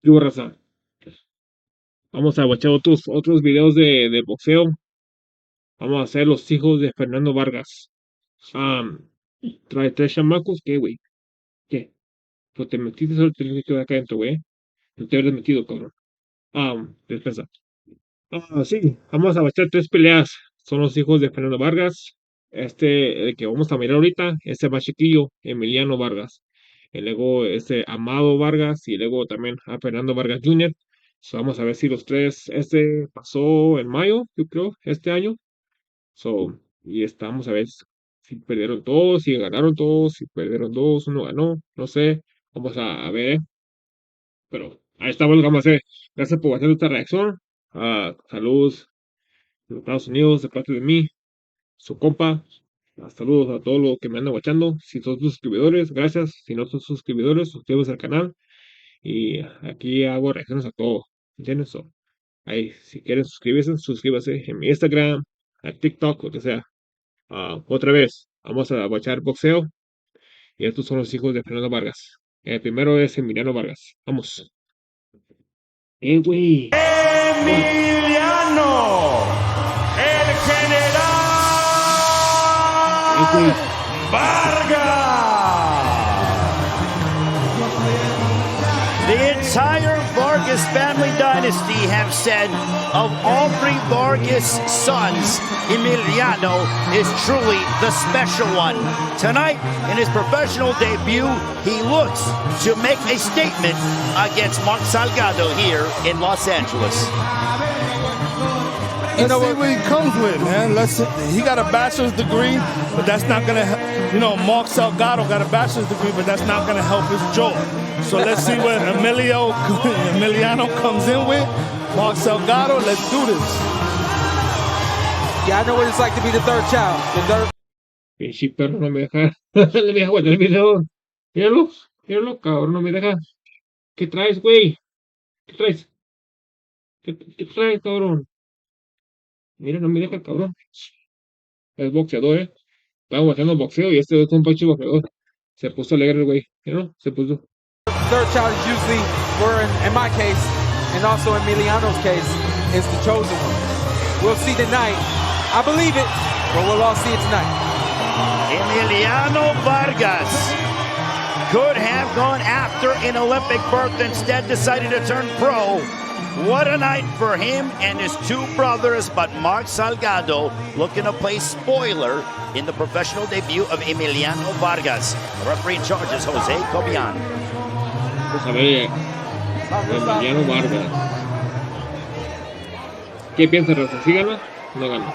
Yo, raza. Vamos a watchar otros videos de boxeo. Vamos a hacer los hijos de Fernando Vargas. Trae tres chamacos, ¿qué, güey? ¿Qué? Pues te metiste solo te quedar acá adentro, güey. No te habías metido, cabrón. Despensa. Sí, vamos a watchar tres peleas. Son los hijos de Fernando Vargas. El que vamos a mirar ahorita, más chiquillo, Emiliano Vargas. Y luego Amado Vargas y luego también a Fernando Vargas Jr. Vamos a ver si los tres, pasó en mayo, yo creo, este año. Y estamos a ver si perdieron todos, si ganaron todos, si perdieron dos, uno ganó, no sé. Vamos a ver, pero ahí estamos, vamos a hacer. Gracias por hacer esta reacción. Saludos de los Estados Unidos, de parte de mí, su compa. Saludos a todos los que me andan watchando. Si son suscriptores, gracias. Si no son suscriptores, suscríbanse al canal. Y aquí hago reacciones a todo. ¿Entiendes? Ahí, si quieren suscribirse, suscríbanse en mi Instagram, a TikTok, lo que sea. Otra vez, vamos a watchar boxeo. Y estos son los hijos de Fernando Vargas. El primero es Emiliano Vargas. Vamos. Güey. Emiliano, el general Vargas. The entire Vargas family dynasty have said of all three Vargas sons, Emiliano is truly the special one. Tonight, in his professional debut, he looks to make a statement against Mark Salgado here in Los Angeles. Let's see what he comes with, man. He got a bachelor's degree, but that's not gonna help. Mark Salgado got a bachelor's degree, but that's not gonna help his jaw. So let's see what Emiliano comes in with. Mark Salgado, let's do this. Yeah, I know what it's like to be the third child. Pinche perro no me deja. No me deja guardar el video. Míralo, cabrón, no me deja. ¿Qué traes, güey? ¿Qué traes? ¿Qué traes, cabrón? Mira, no me deja el cabrón. Es boxeador, Estamos haciendo boxeo y este es un pinche boxeador. Se puso alegre el güey. Se puso. Third child is usually, in my case, and also Emiliano's case, is the chosen one. We'll see tonight. I believe it, but we'll all see it tonight. Emiliano Vargas could have gone after an Olympic berth, instead decided to turn pro. What a night for him and his two brothers, but Mark Salgado looking to play spoiler in the professional debut of Emiliano Vargas. The referee in charge is Jose Cobian. Vamos a ver, Emiliano Vargas. ¿Qué piensa, Raza? ¿Sí gana? No gana.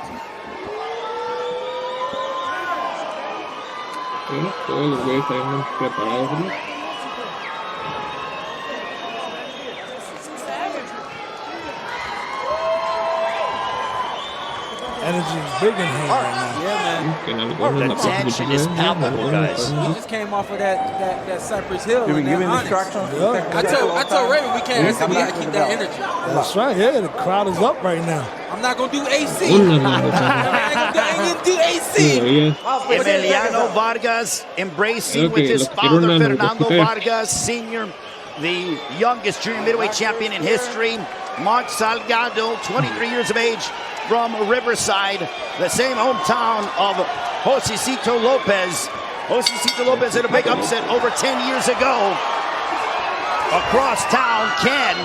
Bueno, todos los güeyes están preparados, ¿no? Energy is big in here right now. Yeah, man. The tension is palpable, guys. We just came off of that Cypress Hill. Did we give him instructions? Yeah. I told Raven we can't. I said we gotta keep that energy. That's right. Yeah, the crowd is up right now. I'm not gonna do AC. I ain't gonna do AC. Emiliano Vargas embracing with his father, Fernando Vargas Sr., the youngest junior middleweight champion in history. Mark Salgado, 23 years of age, from Riverside, the same hometown of Josecito Lopez. Josecito Lopez had a big upset over 10 years ago. Across town, can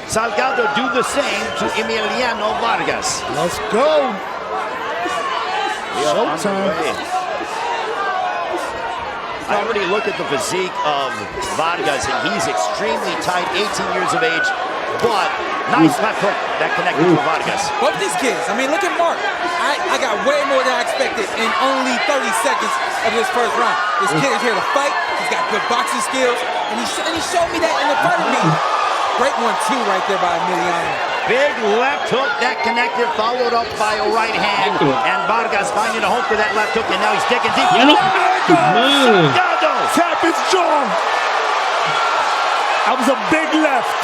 Salgado do the same to Emiliano Vargas? Let's go. Showtime. I already looked at the physique of Vargas, and he's extremely tight, 18 years of age, but nice left hook that connected to Vargas. Both these kids, I mean, look at Mark. I got way more than I expected in only 30 seconds of this first round. This kid is here to fight. He's got good boxing skills, and he showed me that in the front of me. Great 1-2 right there by Emiliano. Big left hook that connected, followed up by a right hand, and Vargas finding a home for that left hook, and now he's digging deep. Salgado! Tap his jaw! That was a big left.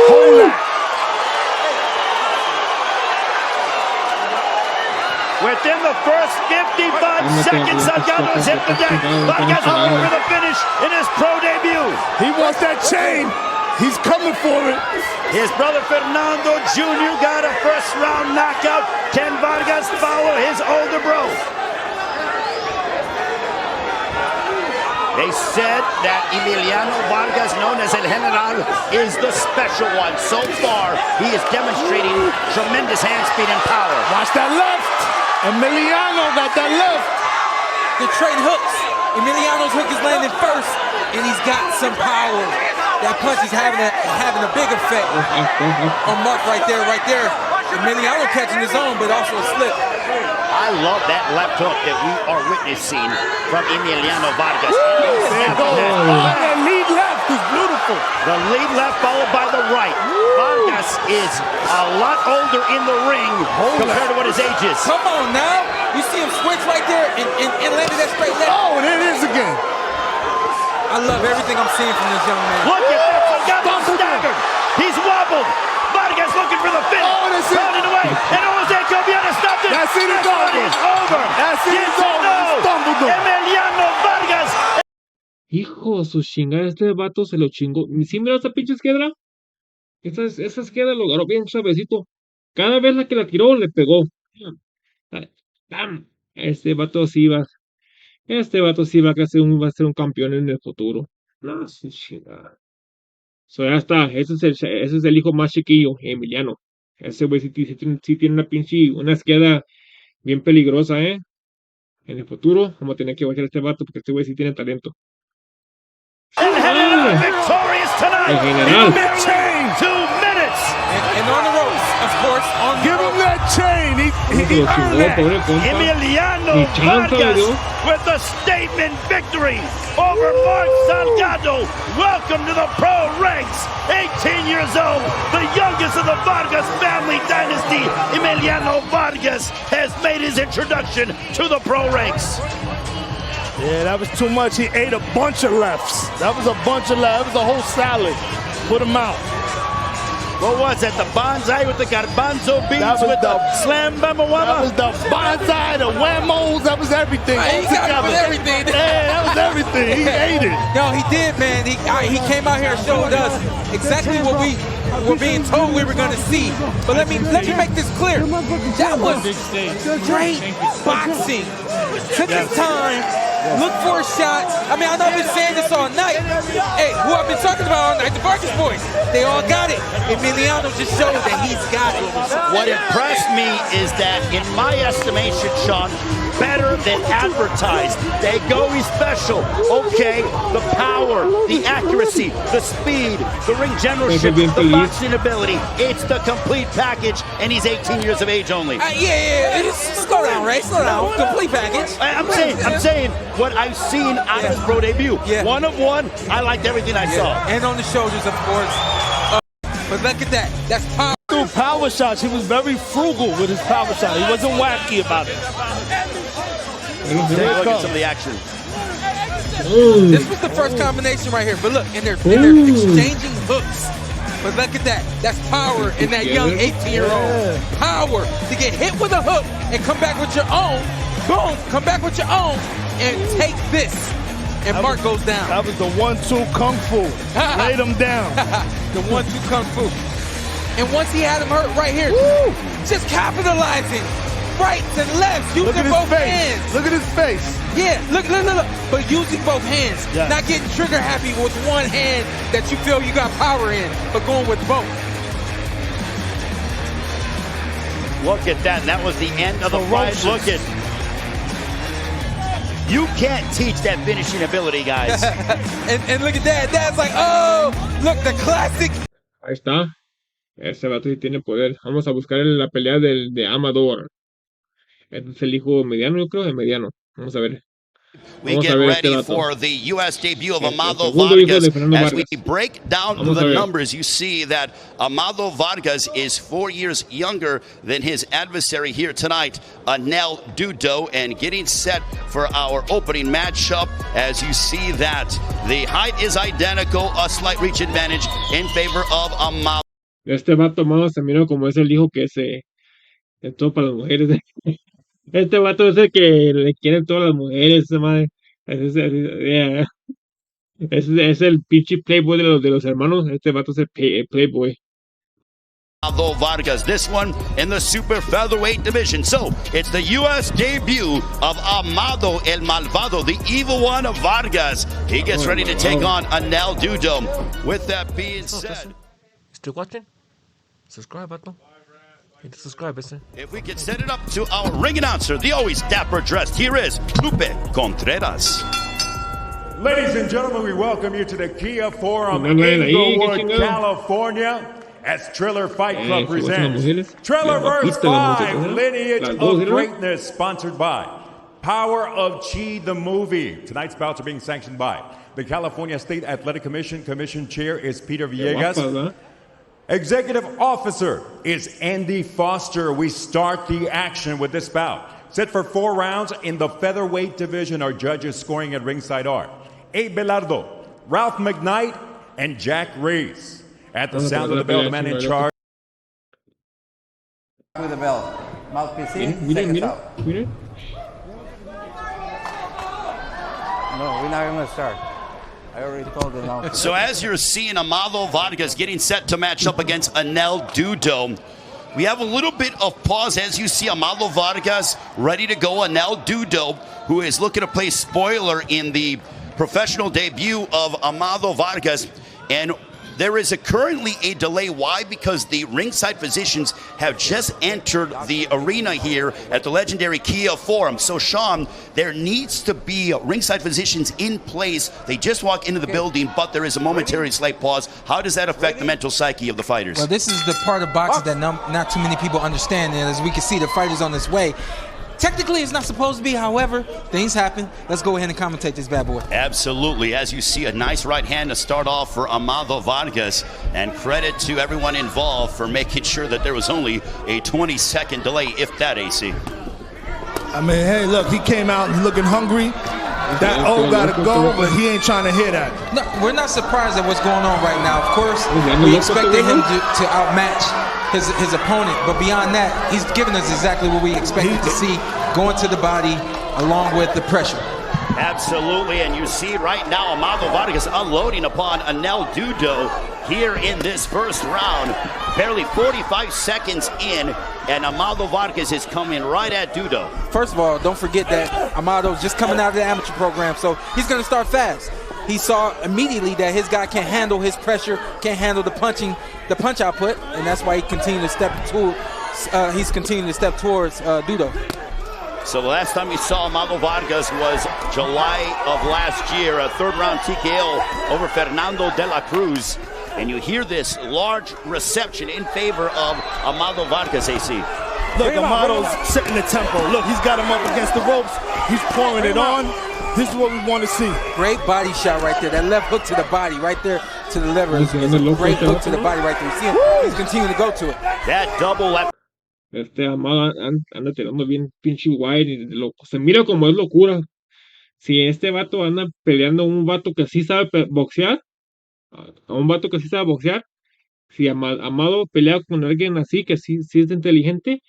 Hold that. Within the first 55 seconds, Salgado has hit the deck. Vargas looking for the finish in his pro debut. He wants that chain. He's coming for it. His brother Fernando Jr. got a first-round knockout. Can Vargas follow his older bro? They said that Emiliano Vargas, known as El General, is the special one. So far, he is demonstrating tremendous hand speed and power. Watch that left. Emiliano got that left. The trade hooks. Emiliano's hook is landing first, and he's got some power. That punch is having a big effect on Mark right there. Emiliano catching his own, but also a slip. I love that left hook that we are witnessing from Emiliano Vargas. There it goes. That lead left is beautiful. The lead left followed by the right. Vargas is a lot older in the ring compared to what his age is. Come on now. You see him switch right there and landed that straight left. Oh, and there it is again. I love everything I'm seeing from this young man. Look at that. Salgado staggered. He's wobbled. Vargas looking for the finish. Oh, that's it. Pounding away. And Jose Cobiana stopped it. That's it. It's over. It's over. That's it. It's over. He stumbled him. Emiliano Vargas. Hijo de su chingada, este vato se lo chingó. ¿Sí mira esa pinche esquedra? Esa esquedra lo agarró bien suavecito. Cada vez que la tiró, le pegó. ¡Bam! Este vato sí va a ser un campeón en el futuro. No, sí, chingada. So, ya está. Ese es el hijo más chiquillo, Emiliano. Ese güey sí tiene una esqueda bien peligrosa, ¿eh? En el futuro vamos a tener que bajar a este vato porque este güey sí tiene talento. El General victorious tonight. El General. That chain. 2 minutes. And on the ropes, of course. Give him that chain. He earned that. Emiliano Vargas with a statement victory over Mark Salgado. Welcome to the pro ranks. 18 years old, the youngest of the Vargas family dynasty, Emiliano Vargas has made his introduction to the pro ranks. Yeah, that was too much. He ate a bunch of lefts. That was a bunch of lefts. That was a whole salad. Put him out. What was that? The bonsai with the garbanzo beans with the slam bama That was the bonsai, the whammos. That was everything. He got it with everything. Yeah, that was everything. He ate it. No, he did, man. He came out here and showed us exactly what we were being told we were going to see. But let me make this clear. That was great boxing. Took his time. Look for a shot. I mean, I know I've been saying this all night. Hey, who I've been talking about all night, the Vargas boys. They all got it. Emiliano just showed that he's got it. What impressed me is that, in my estimation, Sean, better than advertised. They go special. Okay, the power, the accuracy, the speed, the ring generalship, the boxing ability. It's the complete package, and he's 18 years of age only. Yeah. Slow down, Ray. Slow down. Complete package. I'm saying what I've seen out of his pro debut. Yeah. 1 of 1. I liked everything I saw. And on the shoulders, of course. But look at that. That's power. Through power shots. He was very frugal with his power shot. He wasn't wacky about it. Take a look at some of the action. This was the first combination right here. But look, and they're exchanging hooks. But look at that. That's power in that young 18-year-old. Power to get hit with a hook and come back with your own. Boom, come back with your own and take this. And Mark goes down. That was the 1-2 kung fu. Laid him down. The 1-2 kung fu. And once he had him hurt right here, just capitalizing. Rights and lefts, using both hands. Look at his face. Yeah, look. But using both hands. Yes. Not getting trigger happy with one hand that you feel you got power in, but going with both. Look at that. That was the end of the fight. Look at. You can't teach that finishing ability, guys. and look at that. Dad's like, oh, look, the classic. Ahí está. Ese vato sí tiene poder. Vamos a buscar la pelea de Amador. Este es el hijo mediano, yo creo, de mediano. Vamos a ver. We get ready for the U.S. debut of Amado Vargas. As we break down the numbers, you see that Amado Vargas is 4 years younger than his adversary here tonight, Anel Dudo, and getting set for our opening matchup. As you see that the height is identical, a slight reach advantage in favor of Amado. Este vato, Amado, se mira como es el hijo que se... Es todo para las mujeres. Este vato es el que le quieren todas las mujeres, esa madre. Yeah. Es el pinche playboy de los hermanos. Este vato es el playboy. Vargas, this one in the super featherweight division. So it's the U.S. debut of Amado El Malvado, the evil one of Vargas. He gets ready to take on Anel Dudo. With that being said, still watching? Subscribe, Vato. Hit the subscribe, Esse. If we could set it up to our ring announcer, the always dapper dressed, here is Lupe Contreras. Ladies and gentlemen, we welcome you to the Kia Forum, Inglewood, California. As Triller Fight Club presents Triller vs. 5, Lineage of Greatness, sponsored by Power of Chi, the movie. Tonight's bouts are being sanctioned by the California State Athletic Commission. Commission chair is Peter Villegas. Executive officer is Andy Foster. We start the action with this bout. Set for 4 rounds in the featherweight division. Our judges scoring at ringside are Abe Belardo, Ralph McKnight, and Jack Reese. At the sound of the bell, the man in charge. With the bell. Mouthpiece in, seconds out. No, we're not going to start. I already told them now. So as you're seeing Amado Vargas getting set to match up against Anel Dudo, we have a little bit of pause as you see Amado Vargas ready to go. Anel Dudo, who is looking to play spoiler in the professional debut of Amado Vargas. And there is currently a delay. Why? Because the ringside physicians have just entered the arena here at the legendary Kia Forum. So, Sean, there needs to be ringside physicians in place. They just walk into the building, but there is a momentary slight pause. How does that affect the mental psyche of the fighters? Well, this is the part of boxing that not too many people understand. And as we can see, the fighter's on his way. Technically, it's not supposed to be. However, things happen. Let's go ahead and commentate this bad boy. Absolutely. As you see, a nice right hand to start off for Amado Vargas. And credit to everyone involved for making sure that there was only a 20-second delay, if that, AC. I mean, hey, look, he came out looking hungry. That got to go, but he ain't trying to hear that. No, we're not surprised at what's going on right now. Of course, we expected him to outmatch his opponent, but beyond that, he's given us exactly what we expected to see, going to the body along with the pressure. Absolutely, and you see right now Amado Vargas unloading upon Anel Dudo here in this first round. Barely 45 seconds in, and Amado Vargas is coming right at Dudo. First of all, don't forget that Amado's just coming out of the amateur program, so he's going to start fast. He saw immediately that his guy can't handle his pressure, can't handle the punch output, and that's why he continued to step towards Dudo. So the last time you saw Amado Vargas was July of last year, a third-round TKO over Fernando de la Cruz. And you hear this large reception in favor of Amado Vargas, AC. Look, Amado's setting the tempo. Look, he's got him up against the ropes. He's pouring it on. This is what we want to see. Great body shot right there. That left hook to the body right there to the liver. It's a great hook to the body right there. You see him? He's continuing to go to it. That double left. Amado anda tirando bien pinche wide y se mira como es locura. Si este vato anda peleando a un vato que sí sabe boxear, si Amado pelea con alguien así que sí es inteligente,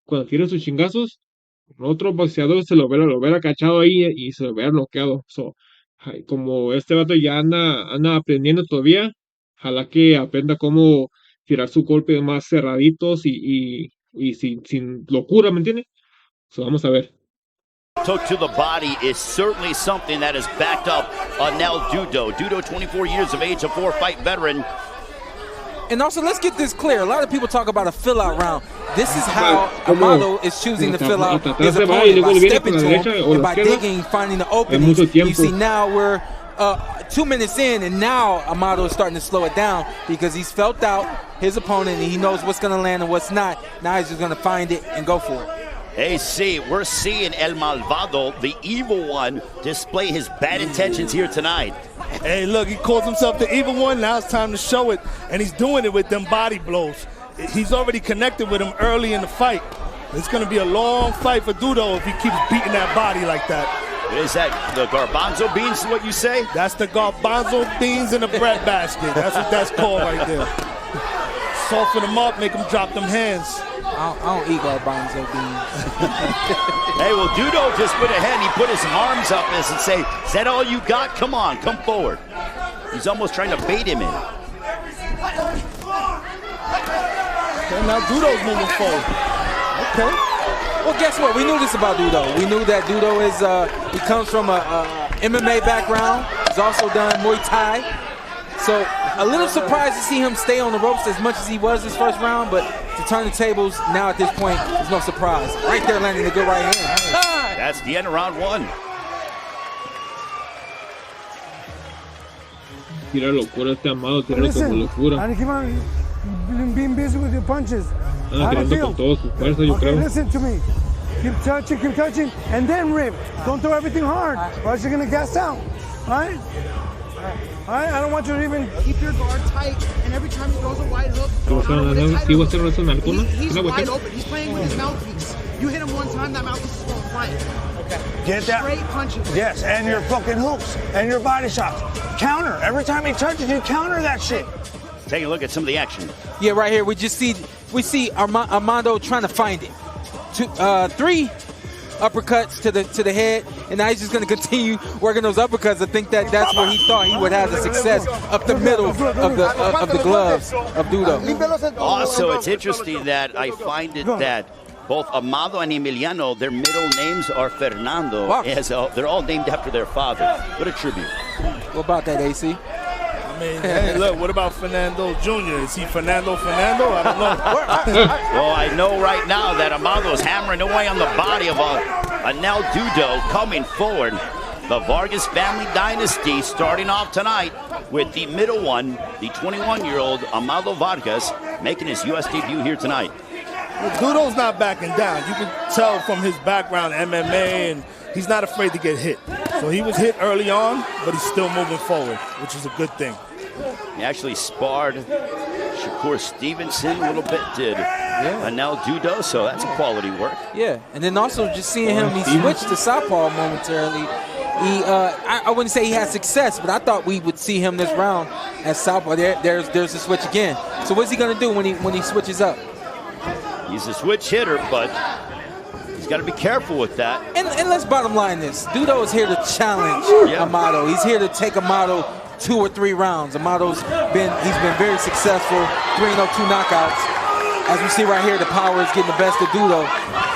cuando tira sus chingazos, otro boxeador se lo hubiera cachado ahí y se lo hubiera bloqueado. So, como este vato ya anda aprendiendo todavía, ojalá que aprenda cómo tirar sus golpes más cerraditos y sin locura, ¿me entiendes? So, vamos a ver. Took to the body is certainly something that has backed up Anel Dudo. Dudo, 24 years of age, a 4-fight veteran. And also, let's get this clear. A lot of people talk about a fill-out round. This is how Amado is choosing to fill out his opponent, by stepping to him and by digging, finding the opening. You see now we're 2 minutes in, and now Amado is starting to slow it down because he's felt out his opponent and he knows what's going to land and what's not. Now he's just going to find it and go for it. AC, we're seeing El Malvado, the evil one, display his bad intentions here tonight. Hey, look, he calls himself the evil one. Now it's time to show it, and he's doing it with them body blows. He's already connected with him early in the fight. It's going to be a long fight for Dudo if he keeps beating that body like that. Is that the garbanzo beans, what you say? That's the garbanzo beans in the bread basket. That's what that's called right there. Soften them up, make them drop them hands. I don't eat garbanzo beans. Hey, well, Dudo just went ahead and he put his arms up as and say, is that all you got? Come on, come forward. He's almost trying to bait him in. Okay, now Dudo's moving forward. Okay. Well, guess what? We knew this about Dudo. We knew that Dudo is, he comes from a MMA background. He's also done Muay Thai. So a little surprised to see him stay on the ropes as much as he was this first round, but to turn the tables now at this point, there's no surprise. Right there landing a good right hand. That's the end of round one. Tira locura este Amado, tira como locura. And keep on being busy with your punches. Tirando con toda su fuerza, yo creo. Listen to me. Keep touching, and then rip. Don't throw everything hard, or else you're gonna gas out. All right? All right? I don't want you to even keep your guard tight, and every time he throws a wide hook, he's wide open. He's playing with his mouthpiece. You hit him one time, that mouthpiece is going flying. Okay. get that. Straight punches. Yes, and your fucking hooks and your body shots. Counter. Every time he touches you, counter that shit. Take a look at some of the action. Yeah, right here we see Armando trying to find it. 3 uppercuts to the head, and now he's just going to continue working those uppercuts. I think that's where he thought he would have the success up the middle of the gloves of Dudo. Also, it's interesting that I find it that both Amado and Emiliano, their middle names are Fernando. Wow. They're all named after their father. What a tribute. What about that, AC? I mean, hey, look, what about Fernando Jr.? Is he Fernando? I don't know. Well, I know right now that Amado is hammering away on the body of Anel Dudo coming forward. The Vargas family dynasty starting off tonight with the middle one, the 21-year-old Amado Vargas, making his U.S. debut here tonight. Well, Dudo's not backing down. You can tell from his background, MMA, and he's not afraid to get hit. So he was hit early on, but he's still moving forward, which is a good thing. He actually sparred Shakur Stevenson a little bit, did Anel Dudo, so that's a quality work. Yeah, and then also just seeing him, he switched to southpaw momentarily. I wouldn't say he had success, but I thought we would see him this round as southpaw. There's the switch again. So what's he gonna do when he switches up? He's a switch hitter, but he's got to be careful with that. And let's bottom line this. Dudo is here to challenge Amado. He's here to take Amado 2 or 3 rounds. Amado's been very successful, 3-0, 2 knockouts. As we see right here, the power is getting the best of Dudo.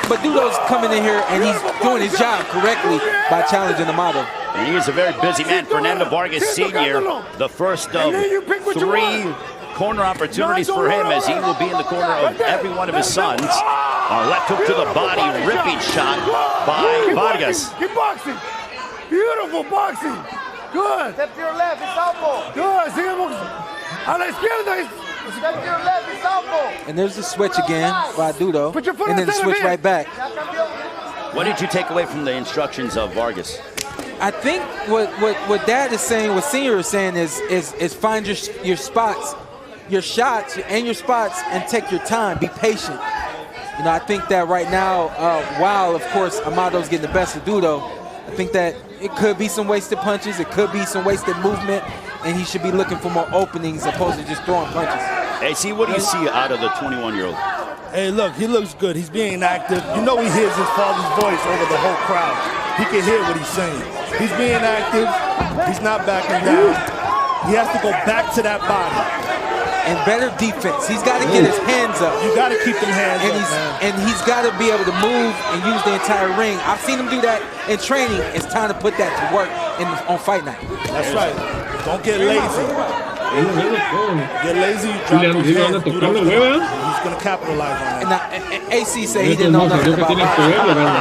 But Dudo's coming in here and he's doing his job correctly by challenging Amado. And he is a very busy man, Fernando Vargas Sr., the first of 3 corner opportunities for him, as he will be in the corner of every one of his sons. A left hook to the body, ripping shot by Vargas. Keep boxing. Beautiful boxing. Good. Step to your left, it's southpaw. Good. Seguimos. A la izquierda. Step to your left, it's southpaw. And there's the switch again by Dudo. Put your foot And then the instead of switch it. right back. What did you take away from the instructions of Vargas? I think what Dad is saying, what Senior is saying is find your spots, your shots and your spots, and take your time. Be patient. You know, I think that right now, while of course Amado's getting the best of Dudo, I think that it could be some wasted punches, it could be some wasted movement, and he should be looking for more openings opposed to just throwing punches. Hey, see, what do you see out of the 21-year-old? Hey, look, he looks good. He's being active. You know he hears his father's voice over the whole crowd. He can hear what he's saying. He's being active. He's not backing down. He has to go back to that body. And better defense. He's got to get his hands up. You got to keep them hands up, man. And he's got to be able to move and use the entire ring. I've seen him do that in training. It's time to put that to work on fight night. That's right. Don't get lazy. Get lazy, drop those hands, do those things. He's going to capitalize on that. Now, AC said he didn't know nothing about boxing.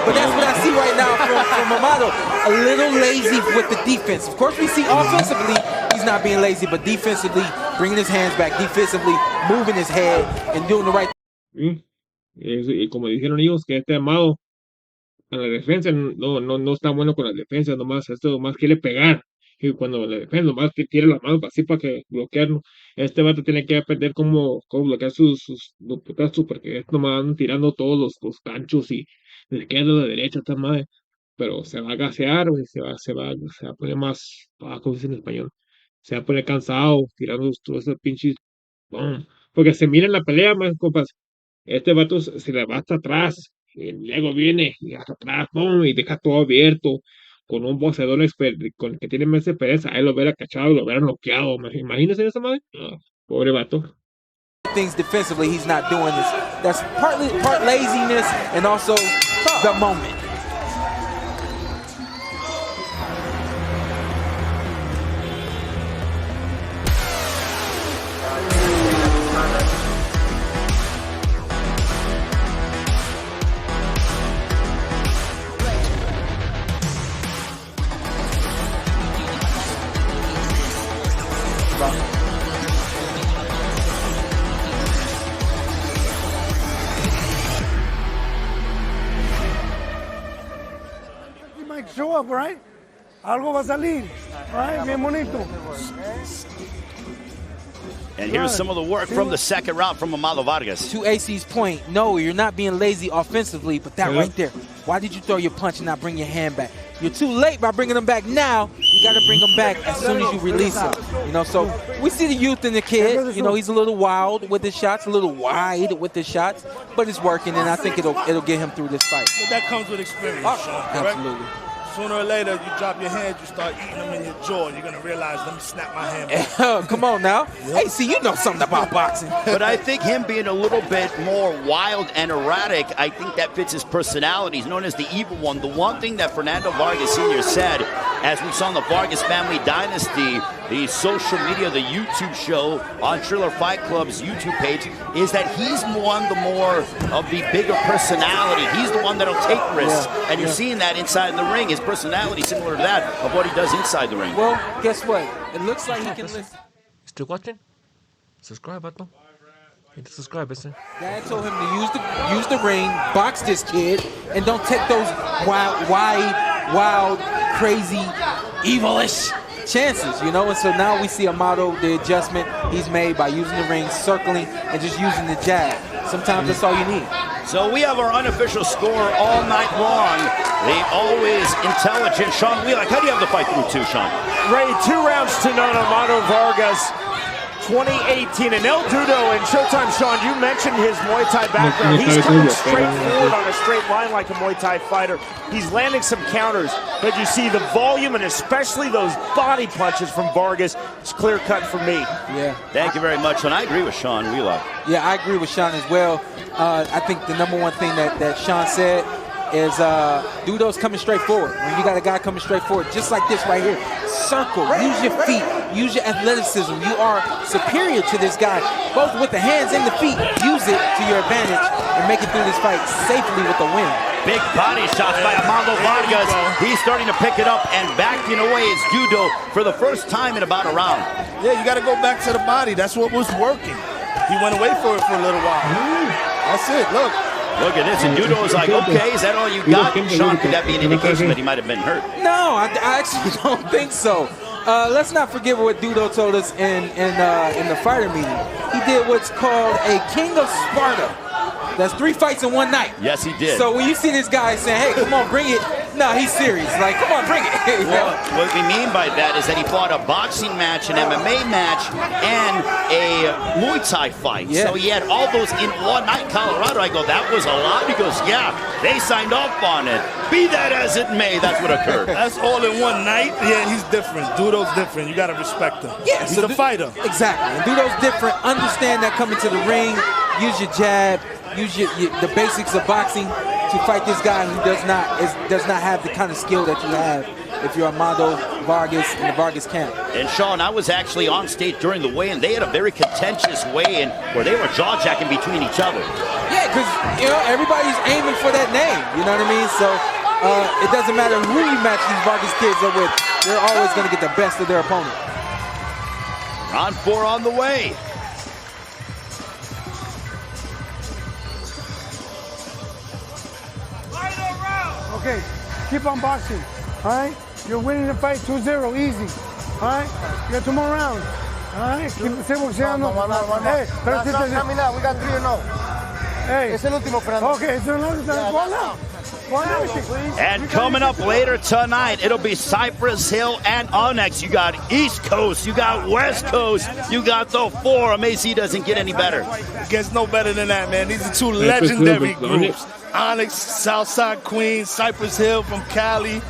But that's what I see right now from Amado. A little lazy with the defense. Of course, we see offensively, he's not being lazy, but defensively, bringing his hands back, defensively, moving his head, and doing the right thing. Y como dijeron ellos, que este Amado en la defensa no está bueno con la defensa, nomás quiere pegar. Y cuando le defiende, nomás que tira la mano así para que bloquearlo. Este vato tiene que aprender cómo bloquear sus putazos, porque es nomás andan tirando todos los ganchos y de izquierda a la derecha, esta madre. Pero se va a gasear, güey, se va a poner más, ¿cómo se dice en español? Se va a poner cansado, tirando todos esos pinches, porque se mira en la pelea, más compas, Este vato se le va hasta atrás, y luego viene y hasta atrás, ¡pum! Y deja todo abierto, con un boxeador con el que tiene más experiencia, ahí lo hubiera cachado, lo hubiera noqueado. Imagínense esa madre. No, pobre vato. Things defensively, he's not doing this. That's part laziness and also the moment. Show up, right? Algo va a salir, right? Bien bonito. And here's some of the work from the second round from Amado Vargas. To AC's point, no, you're not being lazy offensively, but that right there, why did you throw your punch and not bring your hand back? You're too late by bringing them back now. You got to bring them back as soon as you release them. You know, so we see the youth in the kid. You know, he's a little wild with his shots, a little wide with his shots, but it's working, and I think it'll get him through this fight. But that comes with experience, Sean, absolutely. Sooner or later, you drop your hands, you start eating them in your jaw. You're going to realize, let me snap my hand back. Come on now. Hey, see, you know something about boxing. But I think him being a little bit more wild and erratic, I think that fits his personality. He's known as the evil one. The one thing that Fernando Vargas Sr. said, as we saw in the Vargas Family Dynasty, the social media, the YouTube show on Triller Fight Club's YouTube page, is that he's the more of the bigger personality. He's the one that'll take risks. Yeah, and you're seeing that inside the ring. His personality similar to that of what he does inside the ring. Well, guess what? It looks like he can listen. Still watching? Subscribe, Vato. Hit the subscribe, Esse. Dad told him to use the ring, box this kid, and don't take those wild, crazy, evilish chances, you know. And so now we see Amado, the adjustment he's made by using the ring, circling, and just using the jab. Sometimes that's all you need. So we have our unofficial score all night long. The always intelligent Sean Wheelock. How do you have the fight through two, Sean? Ray, 2 rounds to none on Amado Vargas. 2018, and El Dudo and Showtime, Sean, you mentioned his Muay Thai background. He's coming straight forward on a straight line like a Muay Thai fighter. He's landing some counters, but you see the volume and especially those body punches from Vargas. It's clear cut for me. Yeah. Thank you very much, and I agree with Sean Wheelock. Yeah, I agree with Sean as well. I think the number one thing that Sean said is Dudo's coming straight forward. When you got a guy coming straight forward, just like this right here, circle, use your feet, use your athleticism. You are superior to this guy, both with the hands and the feet. Use it to your advantage and make it through this fight safely with a win. Big body shots by Amado Vargas. He's starting to pick it up and backing away is Dudo for the first time in about a round. Yeah, you got to go back to the body. That's what was working. He went away for it for a little while. That's it, look. Look at this, and Dudo is like, okay, is that all you got? Sean, could that be an indication that he might have been hurt? No, I actually don't think so. Let's not forget what Dudo told us in the fighter meeting. He did what's called a King of Sparta. That's 3 fights in one night. Yes, he did. So when you see this guy saying, hey, come on, bring it, no, he's serious. Like, come on, bring it. Well, what we mean by that is that he fought a boxing match, an MMA match, and a Muay Thai fight. Yeah. So he had all those in one night in Colorado. I go, that was a lot? He goes, yeah, they signed off on it. Be that as it may, that's what occurred. That's all in one night? Yeah, he's different. Dudo's different. You got to respect him. Yeah, he's a fighter. Exactly. And Dudo's different. Understand that coming to the ring, use your jab, use the basics of boxing to fight this guy who does not have the kind of skill that you have if you're Amado Vargas in the Vargas camp. And Sean, I was actually on stage during the weigh-in. They had a very contentious weigh-in where they were jaw-jacking between each other. Yeah, because everybody's aiming for that name. You know what I mean? So it doesn't matter who you match these Vargas kids up with. They're always going to get the best of their opponent. Round 4 on the way. Okay, keep on boxing, all right? You're winning the fight 2-0, easy, all right? You got 2 more rounds, all right? Keep boxeando. Hey, pero si te... we got 3-0. Hey. Es el último, Fernando. Okay, it's el último. And coming up later tonight, it'll be Cypress Hill and Onyx. You got East Coast, you got West Coast, you got the Forum. AC doesn't get any better. It gets no better than that, man. These are two legendary groups. Onyx, Southside Queens, Cypress Hill from Cali.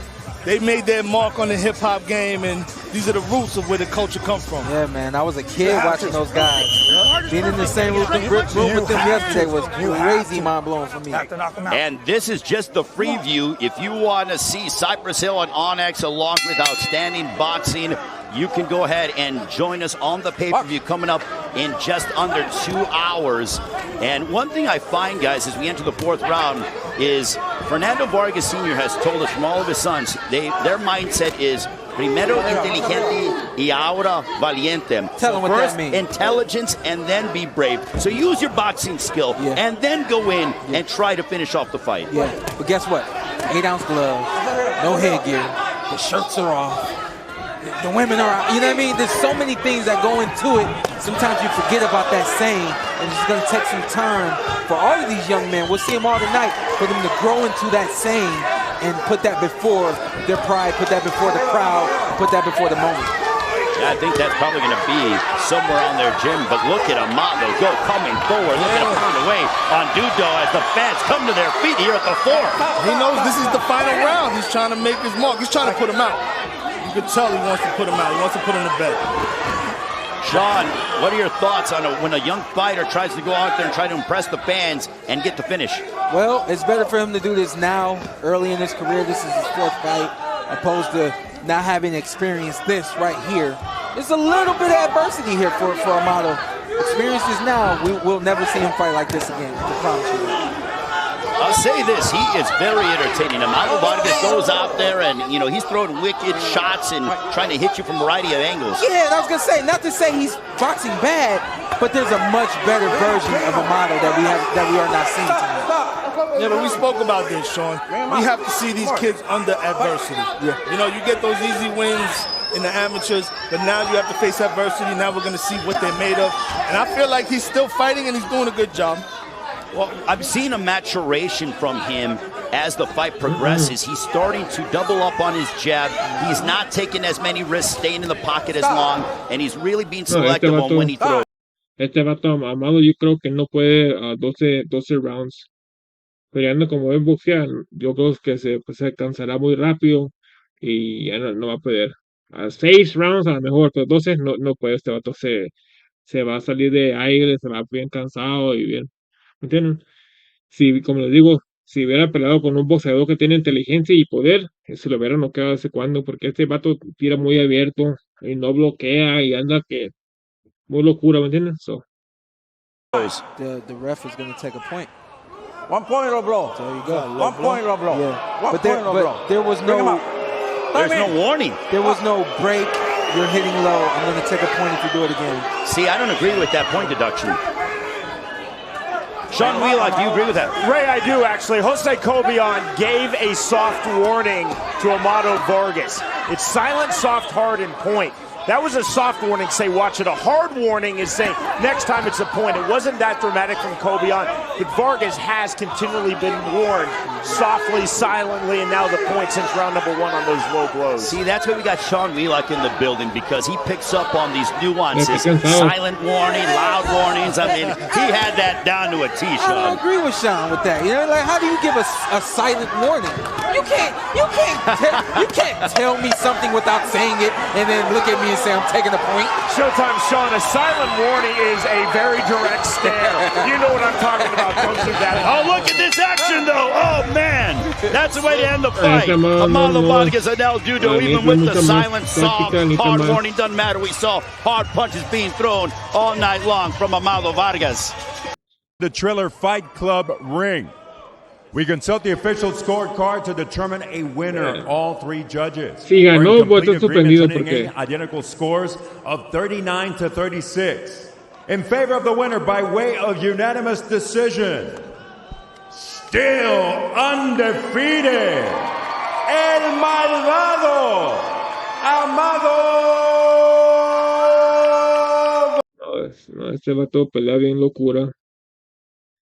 They made their mark on the hip-hop game, and these are the roots of where the culture comes from. Yeah, man, I was a kid watching those guys. Being in the same room with them yesterday was crazy mind-blowing for me. And this is just the preview. If you want to see Cypress Hill and Onyx along with outstanding boxing, you can go ahead and join us on the pay-per-view coming up in just under 2 hours. And one thing I find, guys, as we enter the 4th round is Fernando Vargas Sr. has told us from all of his sons, their mindset is primero inteligente y ahora valiente. Tell them what first that means. Intelligence and then be brave. So use your boxing skill and then go in and try to finish off the fight. Yeah, but guess what? 8-ounce gloves, no headgear, the shirts are off. The women are out. You know what I mean? There's so many things that go into it. Sometimes you forget about that saying, and it's going to take some time for all of these young men. We'll see them all tonight, for them to grow into that saying and put that before their pride, put that before the crowd, put that before the moment. Yeah, I think that's probably going to be somewhere on their gym, but look at Amato go coming forward. Look at him pulling away on Dudo as the fans come to their feet here at the 4th. He knows this is the final round. He's trying to make his mark. He's trying to put him out. You can tell he wants to put him out. He wants to put him to bed. Sean, what are your thoughts on when a young fighter tries to go out there and try to impress the fans and get the finish? Well, it's better for him to do this now, early in his career. This is his 4th fight, opposed to not having experienced this right here. There's a little bit of adversity here for Amato. Experience this now, we'll never see him fight like this again. I promise you that. I'll say this, he is very entertaining. Amato Vargas goes out there and, you know, he's throwing wicked shots and trying to hit you from a variety of angles. Yeah, and I was going to say, not to say he's boxing bad, but there's a much better version of Amato that we are not seeing tonight. Yeah, but we spoke about this, Sean. We have to see these kids under adversity. Yeah. You know, you get those easy wins in the amateurs, but now you have to face adversity. Now we're going to see what they're made of. And I feel like he's still fighting and he's doing a good job. Well, I've seen a maturation from him as the fight progresses. He's starting to double up on his jab. He's not taking as many risks, staying in the pocket as long, and he's really being selective on when he throws. Este vato Amado yo creo que no puede 12 rounds. Peleando como es boxear, yo creo que se cansará muy rápido y ya no va a poder. A 6 rounds a lo mejor, pero 12 no puede. Este vato se va a salir de aire, se va bien cansado y bien. ¿Me entienden? Si, como les digo, si hubiera peleado con un boxeador que tiene inteligencia y poder, se lo hubiera noqueado hace cuando, porque este vato tira muy abierto y no bloquea y anda que muy locura, ¿me entienden? So. The ref is going to take a point. 1 point or blow. There you go. 1 point or blow. Yeah. But there was no. There's no warning. There was no break. You're hitting low. I'm going to take a point if you do it again. See, I don't agree with that point deduction. Sean Wheelock, do you agree with that? Ray, I do actually. Jose Cobian gave a soft warning to Amato Vargas. It's silent, soft, hard, and point. That was a soft warning, say watch it. A hard warning is saying next time it's a point. It wasn't that dramatic from Cobian, but Vargas has continually been warned softly, silently, and now the point since round number 1 on those low blows. See, that's why we got Sean Wheelock in the building, because he picks up on these nuances. Silent warning, loud warnings. I mean, he had that down to a T, Sean. I don't agree with Sean with that. You know, like, how do you give a silent warning? You can't tell me something without saying it and then look at me and say I'm taking a point. Showtime, Sean. A silent warning is a very direct stare. You know what I'm talking about. Don't do that. Oh, look at this action, though. Oh, man. That's the way to end the fight. Amato Vargas and El Dudo, even with the silent, soft, hard warning, doesn't matter. We saw hard punches being thrown all night long from Amato Vargas. The Triller Fight Club ring. We consult the official scorecard to determine a winner. All 3 judges. Si ganó, pues está suspendido porque identical scores of 39 to 36 in favor of the winner by way of unanimous decision. Still undefeated, El Malvado Amado. No, este vato pelea bien locura.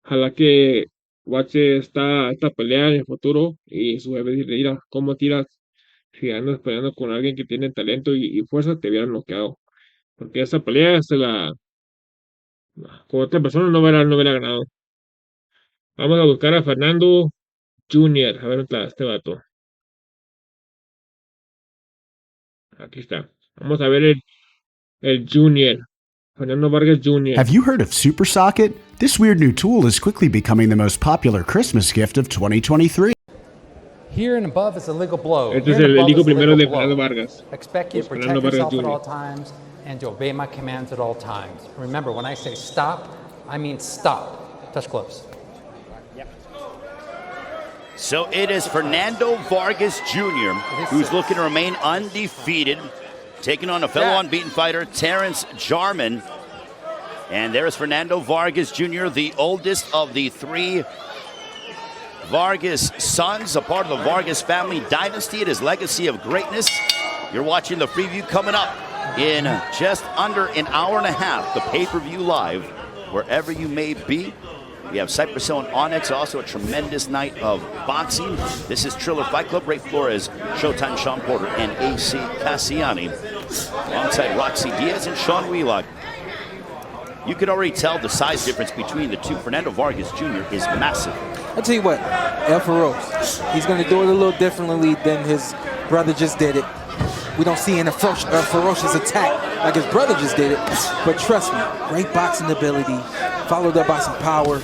Ojalá que Watche esta pelea en el futuro y su bebé dice, mira, cómo tiras si andas peleando con alguien que tiene talento y fuerza, te hubieran noqueado. Porque esa pelea con otra persona no hubiera ganado. Vamos a buscar a Fernando Jr. A ver dónde está este vato. Aquí está. Vamos a ver el Junior. Fernando Vargas Jr. Have you heard of Super Socket? This weird new tool is quickly becoming the most popular Christmas gift of 2023. Here and above is a legal blow. Este es el hijo primero de Fernando Vargas. Expect you to protect yourself at all times and to obey my commands at all times. Remember, when I say stop, I mean stop. Touch gloves. So it is Fernando Vargas Jr., who's looking to remain undefeated, taking on a fellow unbeaten fighter, Terrence Jarman. And there is Fernando Vargas Jr., the oldest of the three Vargas sons, a part of the Vargas family dynasty and his legacy of greatness. You're watching the preview coming up in just under an hour and a half, the pay-per-view live, wherever you may be. We have Cypress Hill and Onyx, also a tremendous night of boxing. This is Triller Fight Club. Ray Flores, Showtime Sean Porter, and Esse Cassiani, alongside Roxy Diaz and Sean Wheelock. You can already tell the size difference between the two. Fernando Vargas Jr. is massive. I'll tell you what, El Feroz, he's going to do it a little differently than his brother just did it. We don't see a ferocious attack like his brother just did it. But trust me, great boxing ability, followed up by some power,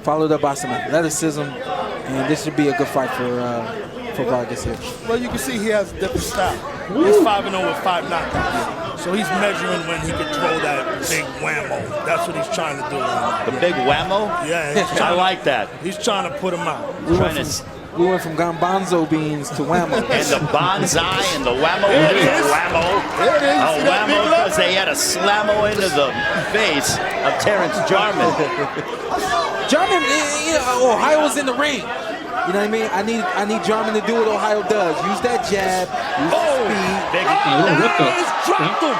followed up by some athleticism, and this should be a good fight for Vargas here. Well, you can see he has a different style. He's 5-0 with 5 knockouts. So he's measuring when he can throw that big whammo. That's what he's trying to do. The big whammo? Yeah. I like that. He's trying to put him out. We went from garbanzo beans to whammo. And the bonsai and the whammo. It is whammo. There it is. A whammo because they had a slammo into the face of Terrence Jarman. Jarman, Ohio's in the ring. You know what I mean? I need Jarman to do what Ohio does. Use that jab, use speed. Big He's dropped him.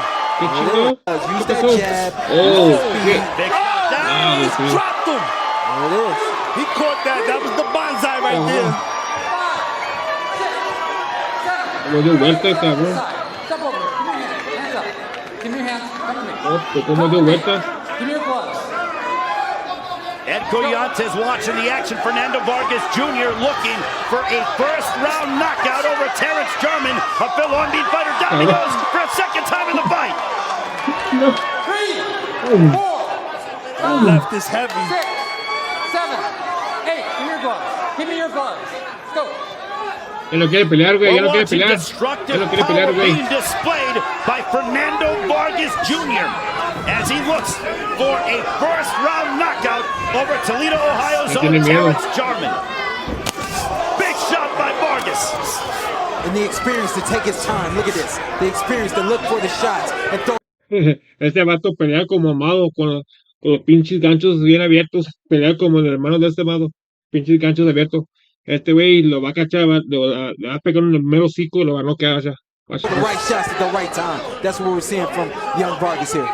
Use that jab, speed. He's dropped him. There it is. He caught that. That was the bonsai right there. Como dio vuelta, cabrón. Step over. Give me your hands. Come to me. Como dio vuelta. Give me your gloves. Ed Coyantes watching the action. Fernando Vargas Jr. looking for a first-round knockout over Terrence Jarman, a fellow unbeaten fighter. Down he goes for a second time in the fight. 3, 4, 5, Left is heavy. 6, 7, 8. Give me your gloves. Give me your gloves. Let's go. Él no quiere pelear, güey. Él no quiere pelear. Destructive Él no quiere pelear, power güey. being displayed by Fernando Vargas Jr. as he looks for a first-round knockout over Toledo, Ohio's own Terrence Jarman. Big shot by Vargas. And the experience to take his time. Look at this. The experience to look for the shots and throw. Este vato pelea como amado con los pinches ganchos bien abiertos. Pelea como el hermano de este amado. Pinches ganchos abiertos. Este güey lo va a cachar, le va a pegar en el mero hocico y lo va a noquear allá. The right shots at the right time. That's what we're seeing from young Vargas here.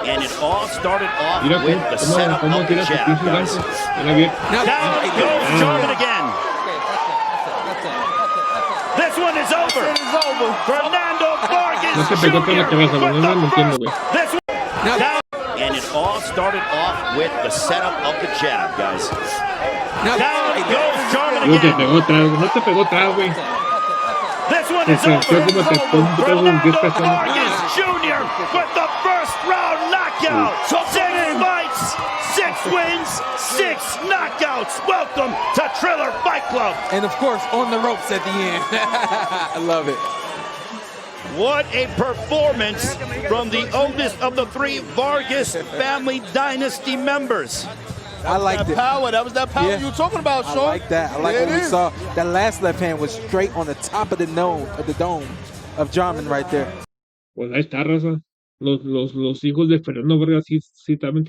And it all started off with the setup of the jab. Now he goes Jarman again. This one is over. Fernando Vargas Jr. And it all started off with the setup of the jab, guys. Now he goes Jarman again. No te pegó atrás, güey. This one is over. Fernando Vargas Jr. with the first round knockout. 6 fights, 6 wins, 6 knockouts. Welcome to Triller Fight Club. And of course, on the ropes at the end. I love it. What a performance from the oldest of the 3 Vargas family dynasty members. I like that power. That was that power you were talking about, Sean. I like that. I like what we saw. That last left hand was straight on the top of the dome of Jarman right there. Pues ahí está, raza. Los hijos de Fernando Vargas sí saben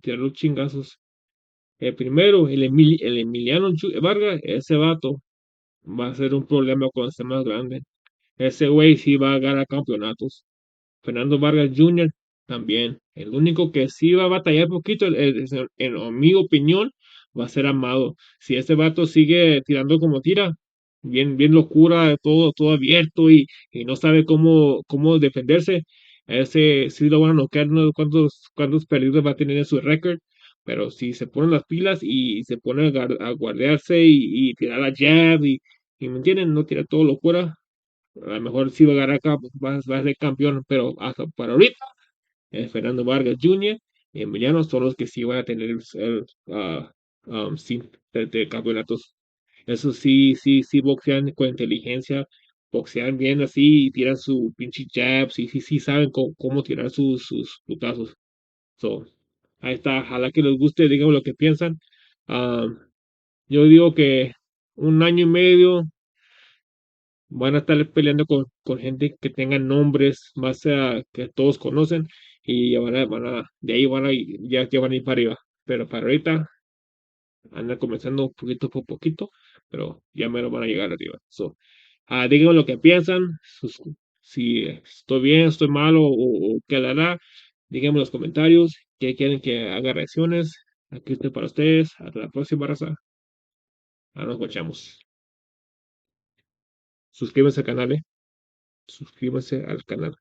tirar los chingazos. El primero, el Emiliano Vargas, ese vato va a ser un problema cuando esté más grande. Ese güey sí va a ganar campeonatos. Fernando Vargas Jr. también. El único que sí va a batallar poquito, en mi opinión, va a ser amado. Si este vato sigue tirando como tira, bien locura, todo abierto y no sabe cómo defenderse, ese sí lo van a noquear, no sé cuántos perdidos va a tener en su récord, pero si se ponen las pilas y se pone a guardarse y tirar la jab y me entienden, no tira todo locura, a lo mejor sí va a ganar acá, va a ser campeón, pero hasta para ahorita, Fernando Vargas Jr. y Emiliano son los que sí van a tener sí, de campeonatos. Eso sí boxean con inteligencia, boxean bien así y tiran su pinche jab, sí saben cómo tirar sus putazos. So, ahí está, ojalá que les guste, díganme lo que piensan. Um, yo digo que un año y medio van a estar peleando con gente que tenga nombres más que todos conocen y ya de ahí ya van a ir para arriba. Pero para ahorita anda comenzando poquito por poquito, pero ya me lo van a llegar arriba. So, díganme lo que piensan, si estoy bien, estoy mal o qué hará. Díganme en los comentarios qué quieren que haga reacciones. Aquí estoy para ustedes. Hasta la próxima, raza. Nos escuchamos. Suscríbanse al canal, Suscríbanse al canal.